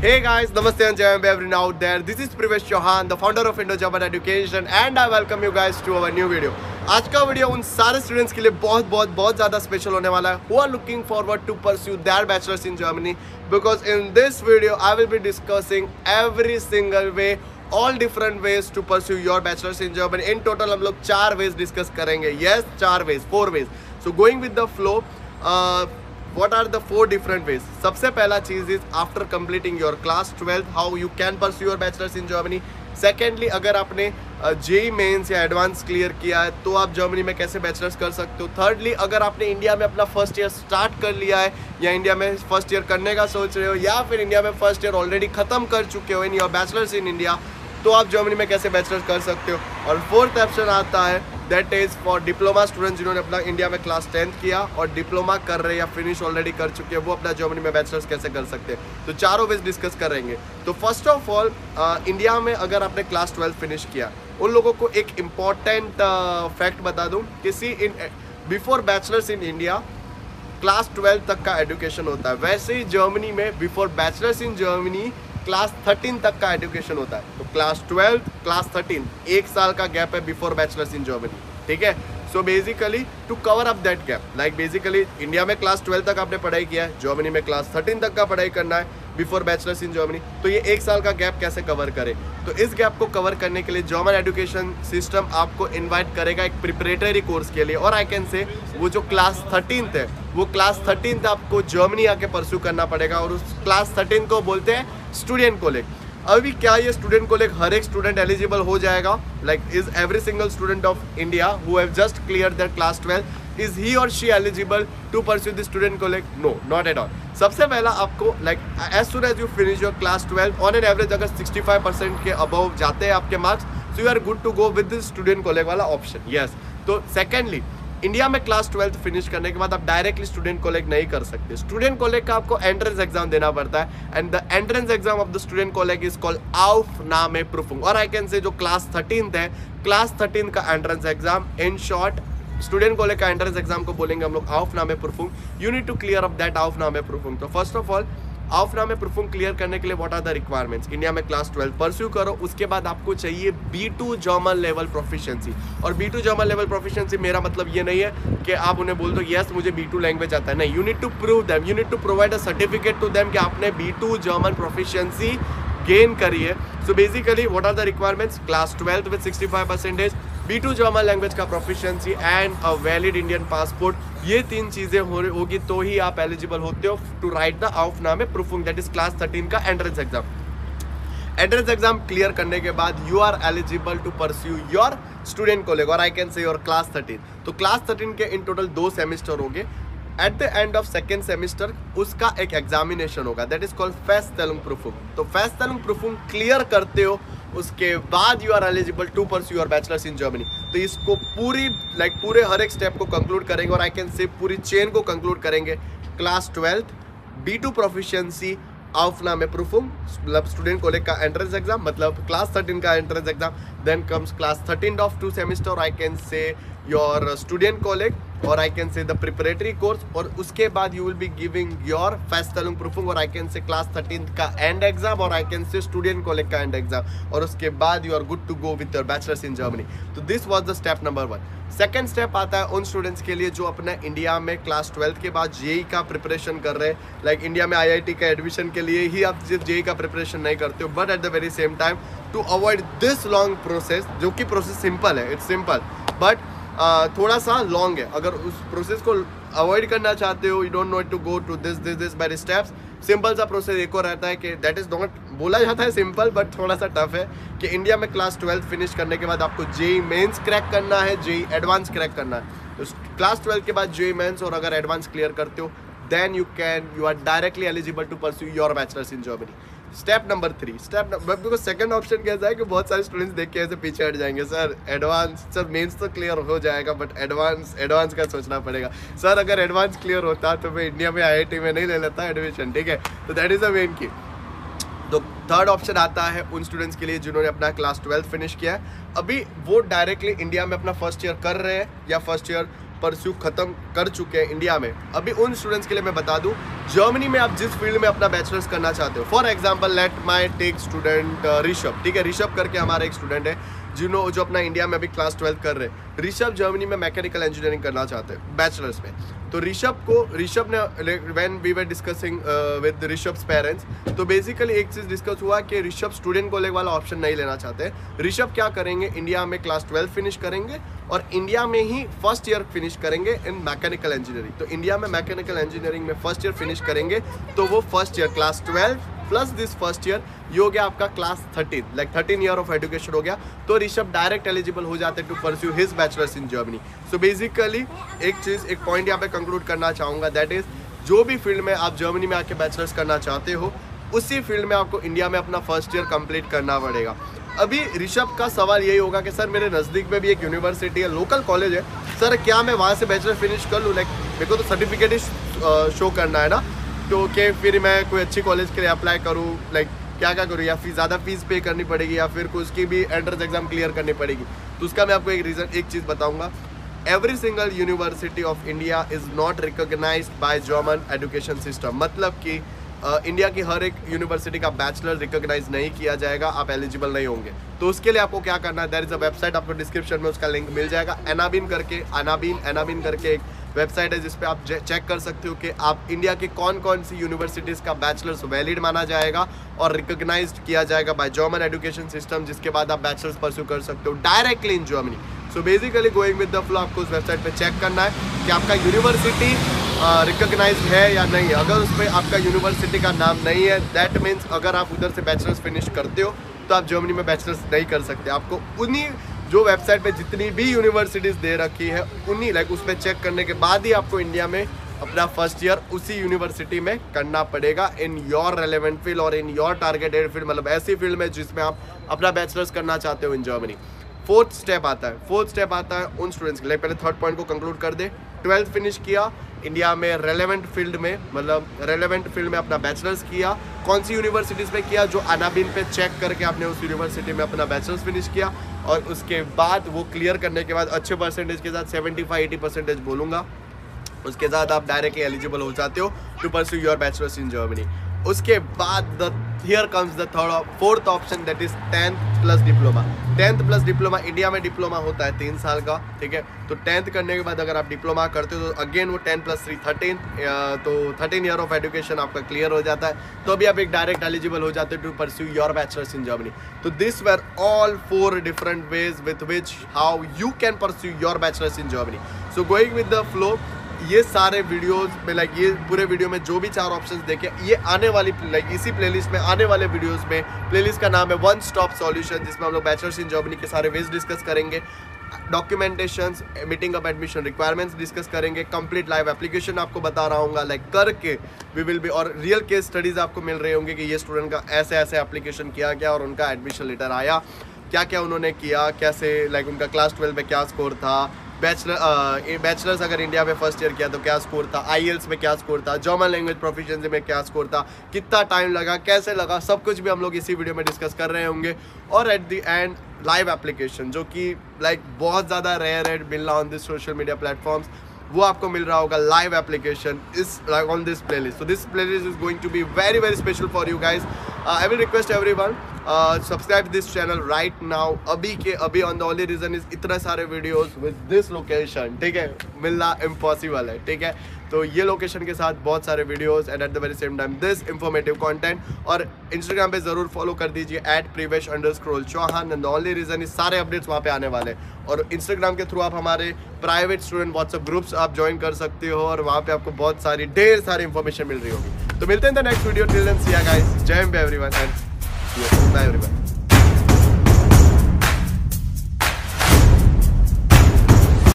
Hey guys, Namaste and Jai everyone out there. This is Privesh Chauhan, the founder of Indo-Japan Education and I welcome you guys to our new video. आज का video उन सारे students के लिए बहुत ज़्यादा special होने वाला है who are looking forward to pursue their bachelor's in Germany, because in this video I will be discussing every single way, all different ways to pursue your bachelor's in Germany. In total हम लोग 4 ways discuss करेंगे. Yes, 4 ways, 4 ways. So going with the flow, what are the 4 different ways? सबसे पहला चीज is after completing your class 12 how you can pursue your bachelor's in Germany. Secondly, अगर आपने JEE mains या advance clear किया है तो आप जर्मनी में कैसे बैचलर्स कर सकते हो. थर्डली, अगर आपने इंडिया में अपना फर्स्ट ईयर स्टार्ट कर लिया है या इंडिया में फर्स्ट ईयर करने का सोच रहे हो या फिर इंडिया में फर्स्ट ईयर ऑलरेडी खत्म कर चुके हो in your bachelors in India, तो आप जर्मनी में कैसे बैचलर्स कर सकते हो. और फोर्थ ऑप्शन आता है that is for diploma student जिन्होंने अपना इंडिया में क्लास 10th किया और डिप्लोमा कर रहे हैं या फिनिश ऑलरेडी कर चुके हैं, वो अपना जर्मनी में बैचलर्स कैसे कर सकते हैं. तो चारों वेज डिस्कस करेंगे. तो फर्स्ट ऑफ ऑल इंडिया में अगर आपने क्लास 12 फिनिश किया, उन लोगों को एक इम्पॉर्टेंट फैक्ट बता दूं कि see in before bachelors in India class 12 तक का एजुकेशन होता है. वैसे ही जर्मनी में before bachelors in Germany class 13 तक का एजुकेशन होता है. तो क्लास 12 क्लास 13 1 साल का गैप है बिफोर बैचलर्स इन जर्मनी. ठीक है. So basically to cover up that gap, like basically India में क्लास 12 तक आपने पढ़ाई किया है, जर्मनी में क्लास 13 तक का पढ़ाई करना है बिफोर बैचलर्स इन जर्मनी. तो ये 1 साल का गैप कैसे कवर करे, तो इस गैप को कवर करने के लिए जर्मन एजुकेशन सिस्टम आपको इन्वाइट करेगा एक प्रिपरेटरी कोर्स के लिए. और आई कैन से वो जो क्लास 13 है वो क्लास 13 आपको जर्मनी आके परस्यू करना पड़ेगा और उस क्लास 13 को बोलते हैं स्टूडेंट कॉलेज. अभी क्या ये स्टूडेंट कॉलेज हर एक स्टूडेंट एलिजिबल हो जाएगा? Like is every single student of India who have just clear their class 12 is he or she eligible to pursue the student college? No, not at all. सबसे पहला आपको like as soon as you finish your class 12 on an average अगर 65% के above जाते हैं आपके marks, so you are good to go with this student college वाला option. Yes. तो सेकेंडली, इंडिया में क्लास 12 फिनिश करने के बाद आप डायरेक्टली स्टूडेंट कॉलेज नहीं कर सकते. स्टूडेंट कॉलेज का आपको एंट्रेंस एग्जाम देना पड़ता है and the entrance exam of the student college is called Aufnahmeprüfung. और आई कैन से जो क्लास 13 है, क्लास 13 का entrance exam, in short student college का एंट्रेंस एग्जाम को बोलेंगे हम लोग Aufnahmeprüfung. You need to clear up that Aufnahmeprüfung. तो first of all Aufnahmeprüfung clear करने के लिए what are the requirements? India में क्लास 12 परस्यू करो, उसके बाद आपको चाहिए B2 जर्मन लेवल प्रोफिशिएंसी. और B2 जर्मन लेवल प्रोफिशिएंसी मेरा मतलब ये नहीं है कि आप उन्हें बोल दो यस मुझे B2 लैंग्वेज आता है. नहीं, you need to prove them, you need to provide a certificate to them कि आपने B2 जर्मन प्रोफिशिएंसी गेन करी है. So basically what are the requirements? Class 12 with 65%, B2 German language का proficiency and a valid Indian passport. ये 3 चीजें होगी तो ही आप एलिजिबल होते हो to write the Aufnahmeprüfung, that is class 13 का entrance exam. Entrance exam clear करने के बाद you are eligible to pursue your student college or I can say your class 13. तो क्लास 13 के इन टोटल 2 सेमेस्टर होंगे. At the end of second semester उसका एक examination होगा दैट इज कॉल्ड Feststellungsprüfung. तो Feststellungsprüfung क्लियर करते हो उसके बाद you are eligible to pursue your bachelors in Germany. तो इसको पूरे हर एक स्टेप को कंक्लूड करेंगे और आई कैन से पूरी चेन को कंक्लूड करेंगे. क्लास 12 B2 प्रोफिशिएंसी Aufnahmeprüfung मतलब स्टूडेंट कॉलेज का एंट्रेंस एग्जाम, मतलब क्लास 13 का entrance exam. Then comes class 13 of 2 semester, I can say your student college or I can say the preparatory course. और उसके बाद you will be giving your Feststellungsprüfung or I can से class 13 का end exam or I can say student college का end exam. और उसके बाद you are good to go with your bachelors in Germany. तो this was the step number 1. Second step आता है उन स्टूडेंट्स के लिए जो अपने इंडिया में क्लास 12 के बाद JEE का प्रिपरेशन कर रहे हैं. लाइक इंडिया में IIT का एडमिशन के लिए ही आप सिर्फ JEE का प्रिपरेशन नहीं करते हो, but at the very same time to avoid this long process, जो कि प्रोसेस सिंपल है, इट्स सिंपल बट थोड़ा सा लॉन्ग है. अगर उस प्रोसेस को अवॉइड करना चाहते हो, you don't know to go to this by steps. Simple सा प्रोसेस एक और रहता है कि दैट इज नॉट, बोला जाता है सिंपल बट थोड़ा सा टफ है, कि इंडिया में क्लास 12 फिनिश करने के बाद आपको JEE मेंस क्रैक करना है, JEE एडवांस क्रैक करना है. तो क्लास 12 के बाद JEE मेंस और अगर एडवांस क्लियर करते हो then you are directly eligible to pursue your bachelors in Germany. Step number 3, because second option कैसा है कि बहुत सारे स्टूडेंट्स देख के ऐसे पीछे हट जाएंगे, सर एडवांस, सर मेंस तो क्लियर हो जाएगा बट एडवांस का सोचना पड़ेगा. सर अगर एडवांस क्लियर होता तो मैं इंडिया में IIT में नहीं ले लेता एडमिशन. ठीक है. तो दैट इज द मेन की. तो थर्ड ऑप्शन आता है उन स्टूडेंट्स के लिए जिन्होंने अपना क्लास 12 फिनिश किया है, अभी वो डायरेक्टली इंडिया में अपना फर्स्ट ईयर कर रहे हैं या फर्स्ट ईयर परस्यू खत्म कर चुके हैं इंडिया में, अभी उन स्टूडेंट्स के लिए मैं बता दूं, जर्मनी में आप जिस फील्ड में अपना बैचलर्स करना चाहते हो, for example let my tech student Rishabh, ठीक है, ऋषभ करके हमारा एक स्टूडेंट है जो अपना इंडिया में अभी क्लास 12 कर रहे हैं। ऋषभ जर्मनी में मैकेनिकल इंजीनियरिंग करना चाहते हैं बैचलर्स में। तो ऋषभ ने when we were discussing with Rishabh's parents, तो बेसिकली एक चीज़ डिस्कस हुआ कि ऋषभ स्टूडेंट कॉलेज वाला ऑप्शन नहीं लेना चाहते। ऋषभ क्या करेंगे, इंडिया में क्लास 12 फिनिश करेंगे और इंडिया में ही फर्स्ट ईयर फिनिश करेंगे इन मैकेनिकल इंजीनियरिंग। तो इंडिया में मैकेनिकल इंजीनियरिंग में फर्स्ट ईयर फिनिश करेंगे तो वो first year class 12 plus this first year, ये हो गया आपका class 13, like 13 year of education हो गया। तो ऋषभ डायरेक्ट एलिजिबल हो जाते to pursue his bachelors in Germany. So basically एक पॉइंट यहाँ पे कंक्लूड करना चाहूँगा, दैट इज जो भी फील्ड में आप जर्मनी में आके बैचलर्स करना चाहते हो, उसी फील्ड में आपको इंडिया में अपना फर्स्ट ईयर कंप्लीट करना पड़ेगा। अभी ऋषभ का सवाल यही होगा कि सर मेरे नज़दीक में भी एक यूनिवर्सिटी है, लोकल कॉलेज है, सर क्या मैं वहाँ से बैचलर फिनिश कर लूँ? लाइक मेरे को तो सर्टिफिकेट ही शो करना है ना, तो कि फिर मैं कोई अच्छी कॉलेज के लिए अप्लाई करूँ, लाइक क्या करूँ, या फिर ज़्यादा फीस पे करनी पड़ेगी या फिर उसकी भी एंट्रेंस एग्जाम क्लियर करनी पड़ेगी। तो उसका मैं आपको एक चीज़ बताऊँगा, every single university of India is not recognised by German education system. मतलब कि इंडिया की हर एक यूनिवर्सिटी का बैचलर रिकॉग्नाइज नहीं किया जाएगा, आप एलिजिबल नहीं होंगे। तो उसके लिए आपको क्या करना है, देयर इज़ अ वेबसाइट, आपको डिस्क्रिप्शन में उसका लिंक मिल जाएगा। एनाबिन करके एक वेबसाइट है जिस पे आप चेक कर सकते हो कि आप इंडिया की कौन कौन सी यूनिवर्सिटीज़ का बैचलर्स वैलिड माना जाएगा और रिकॉग्नाइज्ड किया जाएगा बाय जर्मन एजुकेशन सिस्टम, जिसके बाद आप बैचलर्स परस्यू कर सकते हो directly in Germany. So basically going with the flow, आपको उस वेबसाइट पे चेक करना है कि आपका यूनिवर्सिटी रिकॉग्नाइज है या नहीं है। अगर उस पर आपका यूनिवर्सिटी का नाम नहीं है, दैट मीन्स अगर आप उधर से बैचलर्स फिनिश करते हो तो आप जर्मनी में बैचलर्स नहीं कर सकते। आपको उन्हीं जो वेबसाइट पे जितनी भी यूनिवर्सिटीज़ दे रखी है, उन्हीं लाइक उस पर चेक करने के बाद ही आपको इंडिया में अपना फर्स्ट ईयर उसी यूनिवर्सिटी में करना पड़ेगा इन योर रेलेवेंट फील्ड और इन योर टारगेटेड फील्ड, मतलब ऐसी फील्ड में जिसमें आप अपना बैचलर्स करना चाहते हो इन जर्मनी। फोर्थ स्टेप आता है उन स्टूडेंट्स के लिए, पहले थर्ड पॉइंट को कंक्लूड कर दे। 12th फिनिश किया इंडिया में रेलेवेंट फील्ड में, मतलब रेलेवेंट फील्ड में अपना बैचलर्स किया, कौन सी यूनिवर्सिटीज़ में किया, जो अनाबिन पे चेक करके आपने उस यूनिवर्सिटी में अपना बैचलर्स फिनिश किया, और उसके बाद वो क्लियर करने के बाद अच्छे परसेंटेज के साथ 75-80% बोलूँगा, उसके साथ आप डायरेक्टली एलिजिबल हो जाते हो to pursue your bachelors in Germany. उसके बाद here comes the fourth option, that is 10th plus diploma. 10th plus diploma, India में डिप्लोमा होता है 3 साल का, ठीक है। तो 10th करने के बाद अगर आप डिप्लोमा करते हो तो अगेन वो 10 + 3 13, तो 13 ईयर ऑफ एजुकेशन आपका क्लियर हो जाता है। तो अभी आप एक डायरेक्ट एलिजिबल हो जाते हो to pursue your bachelors in Germany. तो this were all 4 different ways with which how you can pursue your bachelors in Germany. So going with the flow, ये सारे वीडियोस में लाइक ये पूरे वीडियो में जो भी 4 ऑप्शंस देखे, ये आने वाली लाइक इसी प्लेलिस्ट में आने वाले वीडियोस में, प्लेलिस्ट का नाम है वन स्टॉप सॉल्यूशन, जिसमें हम लोग बैचलर्स इन जर्मनी के सारे वेज डिस्कस करेंगे, documentations, meeting up admission requirements discuss करेंगे, कंप्लीट लाइव एप्लीकेशन आपको बता रहा हूँ लाइक करके वी विल बी, और रियल केस स्टडीज आपको मिल रहे होंगे कि ये स्टूडेंट का ऐसे ऐसे एप्लीकेशन किया गया और उनका एडमिशन लेटर आया, क्या क्या उन्होंने किया, कैसे लाइक उनका क्लास 12 में क्या स्कोर था, बैचलर्स अगर इंडिया में फर्स्ट ईयर किया तो क्या स्कोर था, IELTS में क्या स्कोर था, जर्मन लैंग्वेज प्रोफिशिएंसी में क्या स्कोर था, कितना टाइम लगा, कैसे लगा, सब कुछ भी हम लोग इसी वीडियो में डिस्कस कर रहे होंगे। और at the end live application, जो कि लाइक बहुत ज़्यादा रेयर है मिलना on this social media platforms, वो आपको मिल रहा होगा live application is like on this playlist. So this playlist is going to be very very special for you guys. I will request everyone subscribe this channel right now, अभी के अभी। On the only reason is इतने सारे videos with this location, ठीक है, मिलना impossible है, ठीक है। तो ये लोकेशन के साथ बहुत सारे videos and eight the very same time this informative content. और इंस्टाग्राम पे ज़रूर फॉलो कर दीजिए @privesh_chauhan, and the only reason इस सारे अपडेट्स वहाँ पे आने वाले हैं। और इंस्टाग्राम के थ्रू आप हमारे प्राइवेट स्टूडेंट व्हाट्सएप ग्रुप्स आप ज्वाइन कर सकते हो, और वहाँ पे आपको बहुत सारी ढेर सारी इंफॉर्मेशन मिल रही होगी। तो मिलते हैं the next video, till then see ya guys, जय हिंद एवरीवन एंड बाय एवरीवन।